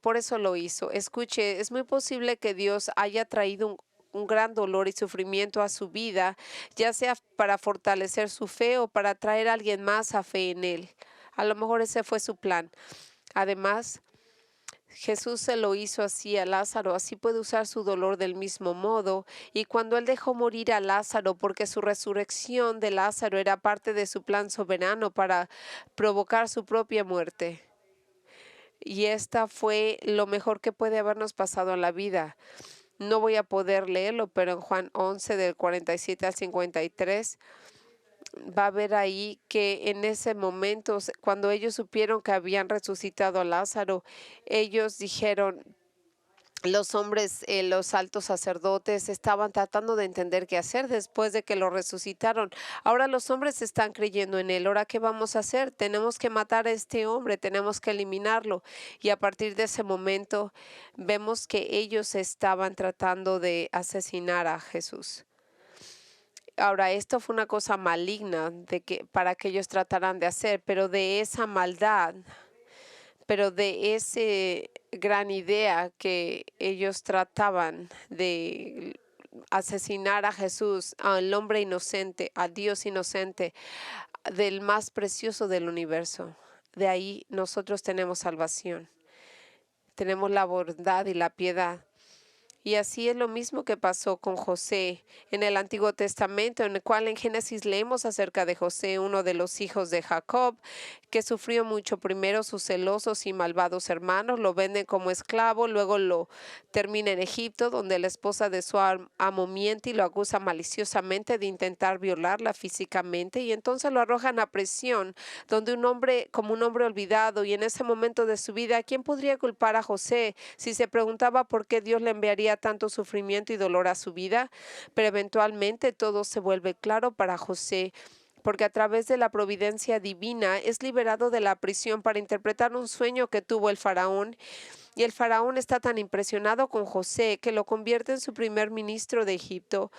Por eso lo hizo. Escuche, es muy posible que Dios haya traído un gran dolor y sufrimiento a su vida, ya sea para fortalecer su fe o para traer a alguien más a fe en él. A lo mejor ese fue su plan. Además, Jesús se lo hizo así a Lázaro, así puede usar su dolor del mismo modo. Y cuando Él dejó morir a Lázaro, porque su resurrección de Lázaro era parte de su plan soberano para provocar su propia muerte. Y esta fue lo mejor que puede habernos pasado en la vida. No voy a poder leerlo, pero en Juan 11 del 47 al 53 va a ver ahí que en ese momento, cuando ellos supieron que habían resucitado a Lázaro, ellos dijeron, los hombres, los altos sacerdotes estaban tratando de entender qué hacer después de que lo resucitaron. Ahora los hombres están creyendo en él. Ahora, ¿qué vamos a hacer? Tenemos que matar a este hombre, tenemos que eliminarlo. Y a partir de ese momento vemos que ellos estaban tratando de asesinar a Jesús. Ahora, esto fue una cosa maligna para que ellos trataran de hacer, pero de esa maldad, pero de esa gran idea que ellos trataban de asesinar a Jesús, al hombre inocente, a Dios inocente, del más precioso del universo. De ahí nosotros tenemos salvación, tenemos la bondad y la piedad. Y así es lo mismo que pasó con José en el Antiguo Testamento, en el cual en Génesis leemos acerca de José, uno de los hijos de Jacob, que sufrió mucho. Primero sus celosos y malvados hermanos lo venden como esclavo, luego lo termina en Egipto, donde la esposa de su amo miente y lo acusa maliciosamente de intentar violarla físicamente, y entonces lo arrojan a prisión, donde como un hombre olvidado, y en ese momento de su vida, ¿quién podría culpar a José si se preguntaba por qué Dios le enviaría tanto sufrimiento y dolor a su vida? Pero eventualmente todo se vuelve claro para José, porque a través de la providencia divina es liberado de la prisión para interpretar un sueño que tuvo el faraón. Y el faraón está tan impresionado con José que lo convierte en su primer ministro de Egipto,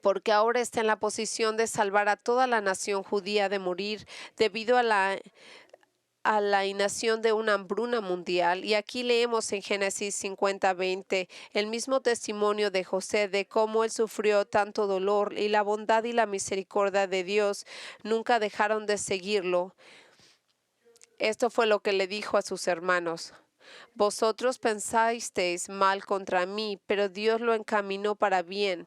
porque ahora está en la posición de salvar a toda la nación judía de morir debido a la inacción de una hambruna mundial. Y aquí leemos en Génesis 50:20 el mismo testimonio de José de cómo él sufrió tanto dolor, y la bondad y la misericordia de Dios nunca dejaron de seguirlo. Esto fue lo que le dijo a sus hermanos. Vosotros pensasteis mal contra mí, pero Dios lo encaminó para bien,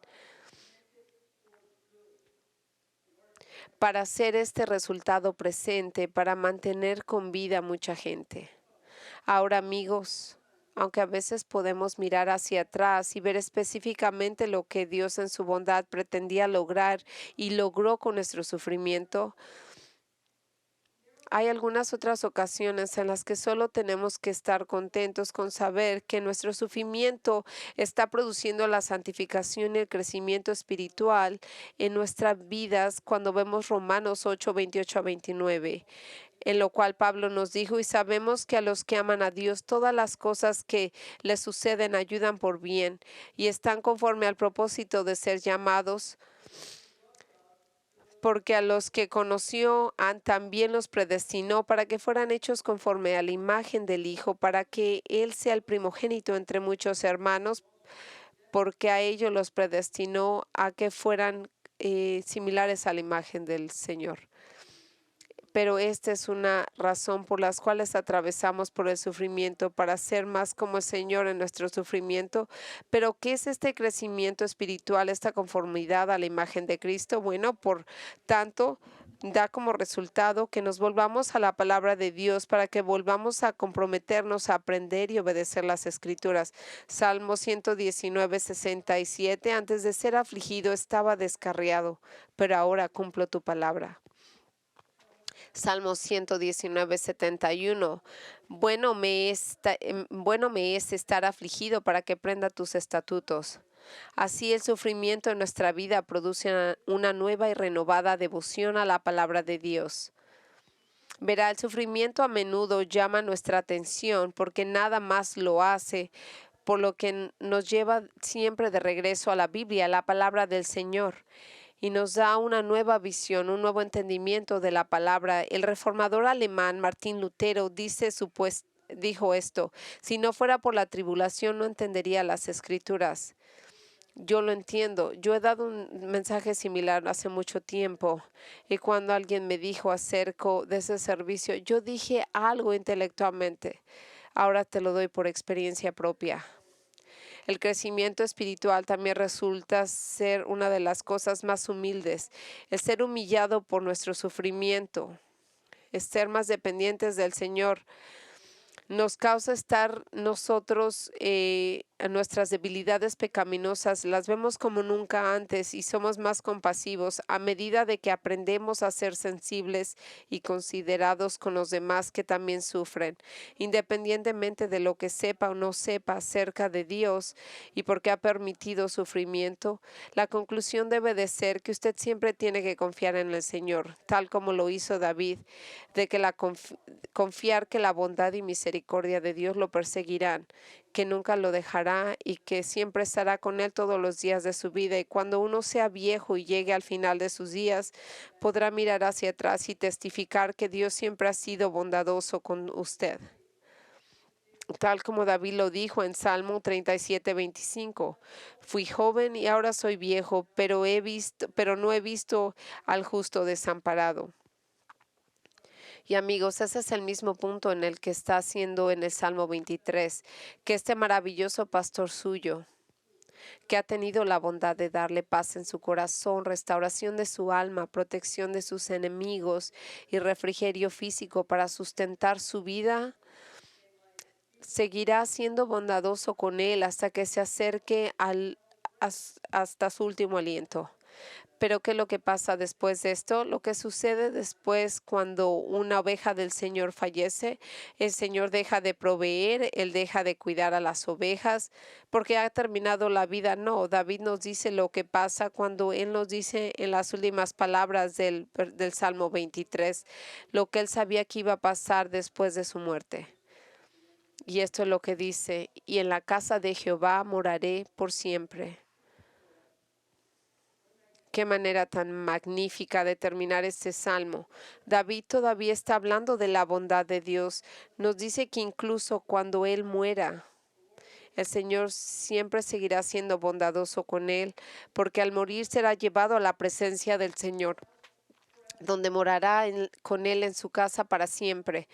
para hacer este resultado presente, para mantener con vida a mucha gente. Ahora, amigos, aunque a veces podemos mirar hacia atrás y ver específicamente lo que Dios en su bondad pretendía lograr y logró con nuestro sufrimiento, hay algunas otras ocasiones en las que solo tenemos que estar contentos con saber que nuestro sufrimiento está produciendo la santificación y el crecimiento espiritual en nuestras vidas, cuando vemos Romanos 8:28-29. En lo cual Pablo nos dijo, y sabemos que a los que aman a Dios, todas las cosas que les suceden ayudan por bien, y están conforme al propósito de ser llamados porque a los que conoció también los predestinó para que fueran hechos conforme a la imagen del Hijo, para que Él sea el primogénito entre muchos hermanos, porque a ellos los predestinó a que fueran similares a la imagen del Señor. Pero esta es una razón por las cuales atravesamos por el sufrimiento, para ser más como el Señor en nuestro sufrimiento. Pero ¿qué es este crecimiento espiritual, esta conformidad a la imagen de Cristo? Bueno, por tanto, da como resultado que nos volvamos a la palabra de Dios, para que volvamos a comprometernos a aprender y obedecer las Escrituras. Salmo 119:67: antes de ser afligido estaba descarriado, pero ahora cumplo tu palabra. Salmo 119:71: bueno me es estar afligido, para que aprenda tus estatutos. Así el sufrimiento en nuestra vida produce una nueva y renovada devoción a la palabra de Dios. Verá, el sufrimiento a menudo llama nuestra atención porque nada más lo hace, por lo que nos lleva siempre de regreso a la Biblia, a la palabra del Señor, y nos da una nueva visión, un nuevo entendimiento de la palabra. El reformador alemán Martín Lutero dijo esto: si no fuera por la tribulación no entendería las Escrituras. Yo lo entiendo. Yo he dado un mensaje similar hace mucho tiempo, y cuando alguien me dijo acerca de ese servicio, yo dije algo intelectualmente. Ahora te lo doy por experiencia propia. El crecimiento espiritual también resulta ser una de las cosas más humildes, el ser humillado por nuestro sufrimiento, es ser más dependientes del Señor. Nos causa estar nosotros, nuestras debilidades pecaminosas, las vemos como nunca antes y somos más compasivos a medida de que aprendemos a ser sensibles y considerados con los demás que también sufren, independientemente de lo que sepa o no sepa acerca de Dios y por qué ha permitido sufrimiento. La conclusión debe de ser que usted siempre tiene que confiar en el Señor, tal como lo hizo David, de que confiar que la bondad y misericordia de Dios lo perseguirán, que nunca lo dejará y que siempre estará con él todos los días de su vida. Y cuando uno sea viejo y llegue al final de sus días, podrá mirar hacia atrás y testificar que Dios siempre ha sido bondadoso con usted. Tal como David lo dijo en Salmo 37:25: fui joven y ahora soy viejo, pero no he visto al justo desamparado. Y amigos, ese es el mismo punto en el que está haciendo en el Salmo 23, que este maravilloso pastor suyo, que ha tenido la bondad de darle paz en su corazón, restauración de su alma, protección de sus enemigos y refrigerio físico para sustentar su vida, seguirá siendo bondadoso con él hasta que se acerque hasta su último aliento. Pero ¿qué es lo que pasa después de esto? Lo que sucede después, cuando una oveja del Señor fallece, el Señor deja de proveer, Él deja de cuidar a las ovejas porque ha terminado la vida. No, David nos dice lo que pasa cuando Él nos dice en las últimas palabras del Salmo 23, lo que Él sabía que iba a pasar después de su muerte. Y esto es lo que dice: y en la casa de Jehová moraré por siempre. Qué manera tan magnífica de terminar este salmo. David todavía está hablando de la bondad de Dios. Nos dice que incluso cuando él muera, el Señor siempre seguirá siendo bondadoso con él, porque al morir será llevado a la presencia del Señor, donde morará con él en su casa para siempre.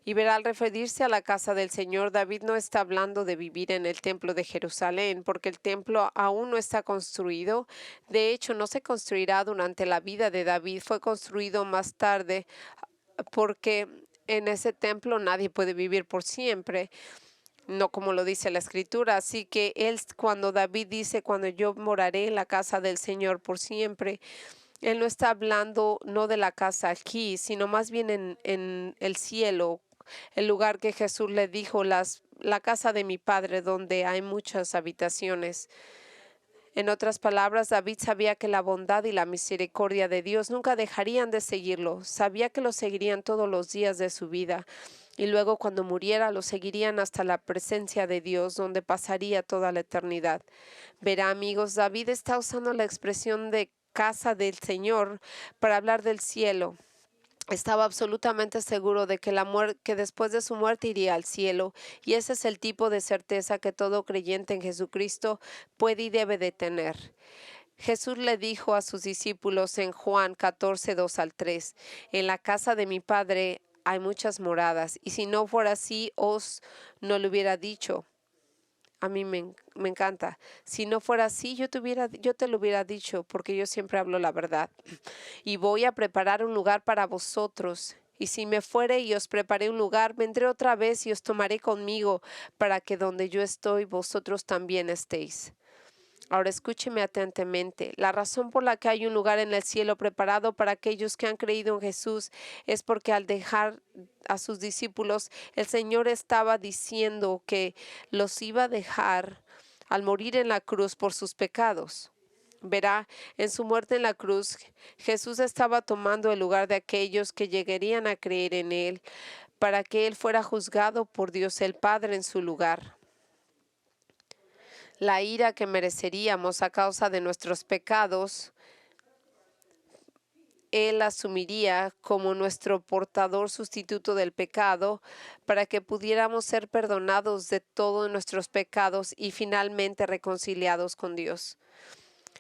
Y verá, al referirse a la casa del Señor, David no está hablando de vivir en el templo de Jerusalén, porque el templo aún no está construido. De hecho, no se construirá durante la vida de David, fue construido más tarde, porque en ese templo nadie puede vivir por siempre, no como lo dice la Escritura. Así que cuando David dice: cuando yo moraré en la casa del Señor por siempre, él no está hablando no de la casa aquí, sino más bien en el cielo, el lugar que Jesús le dijo: la casa de mi Padre, donde hay muchas habitaciones. En otras palabras, David sabía que la bondad y la misericordia de Dios nunca dejarían de seguirlo. Sabía que lo seguirían todos los días de su vida. Y luego, cuando muriera, lo seguirían hasta la presencia de Dios, donde pasaría toda la eternidad. Verá, amigos, David está usando la expresión de casa del Señor para hablar del cielo. Estaba absolutamente seguro de que que después de su muerte iría al cielo, y ese es el tipo de certeza que todo creyente en Jesucristo puede y debe de tener. Jesús le dijo a sus discípulos en Juan 14, 2 al 3, en la casa de mi Padre hay muchas moradas, y si no fuera así, os no lo hubiera dicho. A mí me encanta. Si no fuera así, yo te lo hubiera dicho, porque yo siempre hablo la verdad. Y voy a preparar un lugar para vosotros. Y si me fuere y os preparé un lugar, vendré otra vez y os tomaré conmigo, para que donde yo estoy, vosotros también estéis. Ahora escúcheme atentamente. La razón por la que hay un lugar en el cielo preparado para aquellos que han creído en Jesús es porque al dejar a sus discípulos, el Señor estaba diciendo que los iba a dejar al morir en la cruz por sus pecados. Verá, en su muerte en la cruz, Jesús estaba tomando el lugar de aquellos que llegarían a creer en Él, para que Él fuera juzgado por Dios el Padre en su lugar. La ira que mereceríamos a causa de nuestros pecados, Él asumiría como nuestro portador sustituto del pecado para que pudiéramos ser perdonados de todos nuestros pecados y finalmente reconciliados con Dios.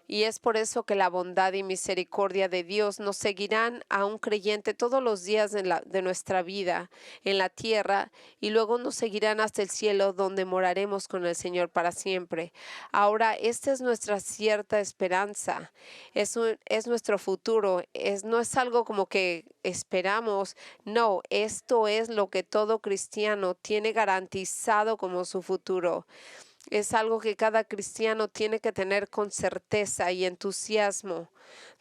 Y es por eso que la bondad y misericordia de Dios nos seguirán a un creyente todos los días de nuestra vida en la tierra, y luego nos seguirán hasta el cielo, donde moraremos con el Señor para siempre. Ahora, esta es nuestra cierta esperanza, es nuestro futuro, no es algo como que esperamos, no, esto es lo que todo cristiano tiene garantizado como su futuro. Es algo que cada cristiano tiene que tener con certeza y entusiasmo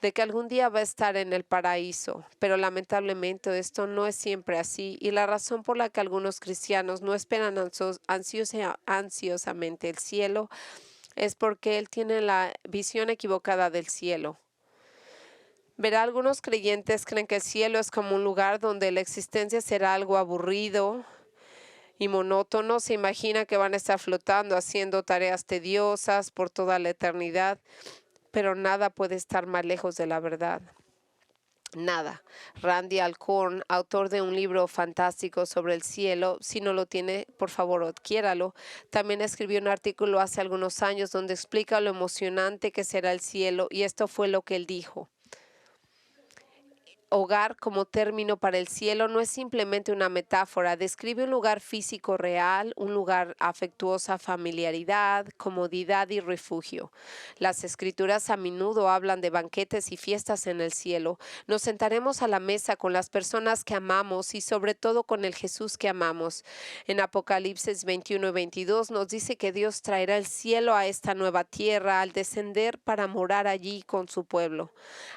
de que algún día va a estar en el paraíso, pero lamentablemente esto no es siempre así, y la razón por la que algunos cristianos no esperan ansiosamente el cielo es porque él tiene la visión equivocada del cielo. Verá, algunos creyentes creen que el cielo es como un lugar donde la existencia será algo aburrido y monótono. Se imagina que van a estar flotando haciendo tareas tediosas por toda la eternidad, pero nada puede estar más lejos de la verdad. Nada. Randy Alcorn, autor de un libro fantástico sobre el cielo, si no lo tiene, por favor, adquiéralo. También escribió un artículo hace algunos años donde explica lo emocionante que será el cielo, y esto fue lo que él dijo. Hogar como término para el cielo no es simplemente una metáfora, describe un lugar físico real, un lugar afectuosa familiaridad, comodidad y refugio. Las escrituras a menudo hablan de banquetes y fiestas en el cielo. Nos sentaremos a la mesa con las personas que amamos y sobre todo con el Jesús que amamos. En Apocalipsis 21 y 22 nos dice que Dios traerá el cielo a esta nueva tierra al descender para morar allí con su pueblo.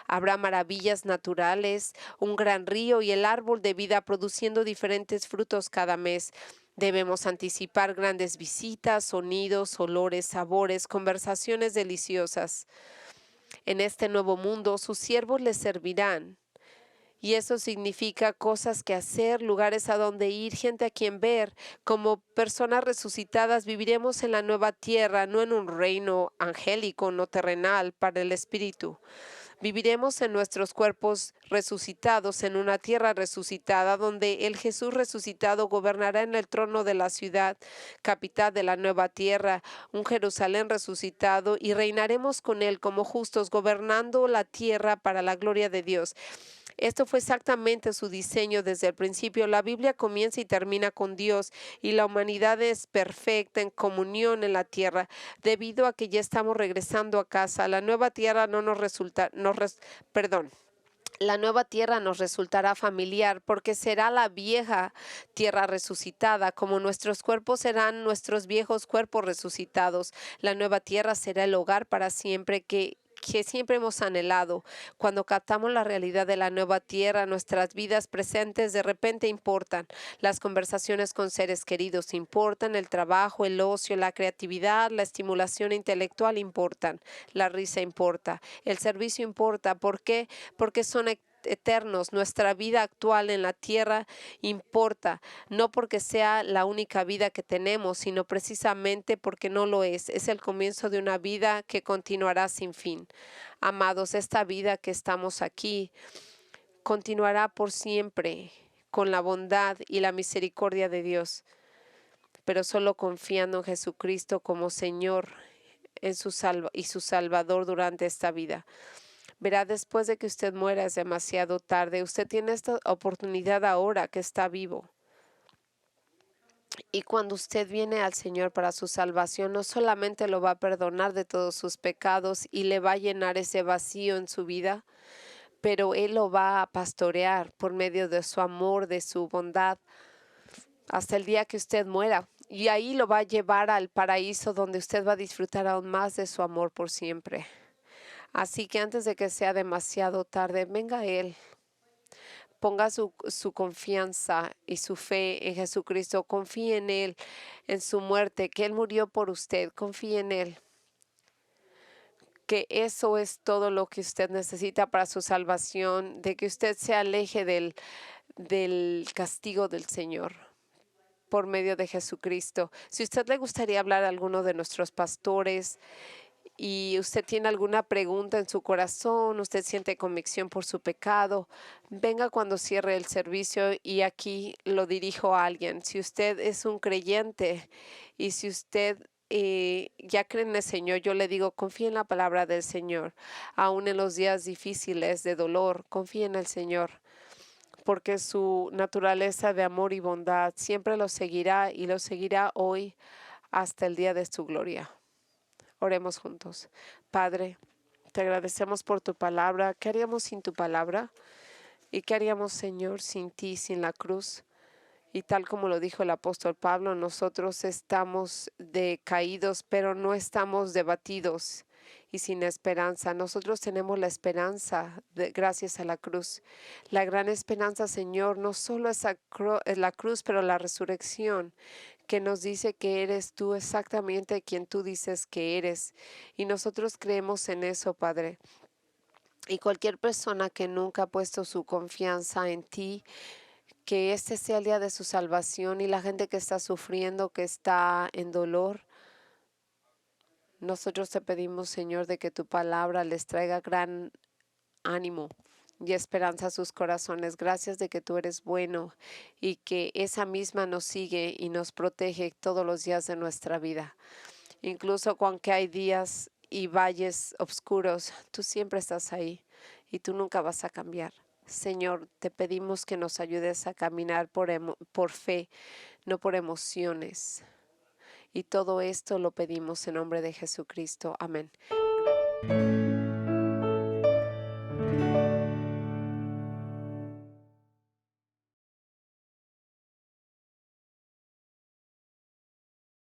Habrá maravillas naturales, un gran río y el árbol de vida produciendo diferentes frutos cada mes. Debemos anticipar grandes visitas, sonidos, olores, sabores, conversaciones deliciosas. En este nuevo mundo, sus siervos les servirán. Y eso significa cosas que hacer, lugares a donde ir, gente a quien ver. Como personas resucitadas viviremos en la nueva tierra, no en un reino angélico, no terrenal para el espíritu. Viviremos en nuestros cuerpos resucitados, en una tierra resucitada, donde el Jesús resucitado gobernará en el trono de la ciudad, capital de la nueva tierra, un Jerusalén resucitado, y reinaremos con él como justos, gobernando la tierra para la gloria de Dios. Esto fue exactamente su diseño desde el principio. La Biblia comienza y termina con Dios, y la humanidad es perfecta en comunión en la tierra, debido a que ya estamos regresando a casa. La nueva tierra la nueva tierra nos resultará familiar porque será la vieja tierra resucitada, como nuestros cuerpos serán nuestros viejos cuerpos resucitados. La nueva tierra será el hogar para siempre que siempre hemos anhelado. Cuando captamos la realidad de la nueva tierra, nuestras vidas presentes de repente importan. Las conversaciones con seres queridos importan, el trabajo, el ocio, la creatividad, la estimulación intelectual importan, la risa importa, el servicio importa. ¿Por qué? Porque son eternos. Nuestra vida actual en la tierra importa, no porque sea la única vida que tenemos, sino precisamente porque no lo es. Es el comienzo de una vida que continuará sin fin. Amados, esta vida que estamos aquí continuará por siempre con la bondad y la misericordia de Dios, pero solo confiando en Jesucristo como Señor en y su Salvador durante esta vida. Verá, después de que usted muera es demasiado tarde. Usted tiene esta oportunidad ahora que está vivo. Y cuando usted viene al Señor para su salvación, no solamente lo va a perdonar de todos sus pecados y le va a llenar ese vacío en su vida, pero Él lo va a pastorear por medio de su amor, de su bondad, hasta el día que usted muera. Y ahí lo va a llevar al paraíso donde usted va a disfrutar aún más de su amor por siempre. Así que antes de que sea demasiado tarde, venga a Él. Ponga su confianza y su fe en Jesucristo. Confíe en Él, en su muerte, que Él murió por usted. Confíe en Él, que eso es todo lo que usted necesita para su salvación, de que usted se aleje del castigo del Señor por medio de Jesucristo. Si usted le gustaría hablar a alguno de nuestros pastores y usted tiene alguna pregunta en su corazón, usted siente convicción por su pecado, venga cuando cierre el servicio y aquí lo dirijo a alguien. Si usted es un creyente y si usted ya cree en el Señor, yo le digo, confíe en la palabra del Señor, aún en los días difíciles de dolor, confíe en el Señor, porque su naturaleza de amor y bondad siempre lo seguirá y lo seguirá hoy hasta el día de su gloria. Oremos juntos. Padre, te agradecemos por tu palabra. ¿Qué haríamos sin tu palabra? ¿Y qué haríamos, Señor, sin ti, sin la cruz? Y tal como lo dijo el apóstol Pablo, nosotros estamos decaídos, pero no estamos debatidos y sin esperanza. Nosotros tenemos la esperanza gracias a la cruz. La gran esperanza, Señor, no solo es la cruz, pero la resurrección, que nos dice que eres tú exactamente quien tú dices que eres. Y nosotros creemos en eso, Padre. Y cualquier persona que nunca ha puesto su confianza en ti, que este sea el día de su salvación, y la gente que está sufriendo, que está en dolor, nosotros te pedimos, Señor, de que tu palabra les traiga gran ánimo y esperanza a sus corazones. Gracias de que tú eres bueno y que esa misma nos sigue y nos protege todos los días de nuestra vida. Incluso cuando hay días y valles oscuros, tú siempre estás ahí y tú nunca vas a cambiar. Señor, te pedimos que nos ayudes a caminar por fe, no por emociones. Y todo esto lo pedimos en nombre de Jesucristo. Amén.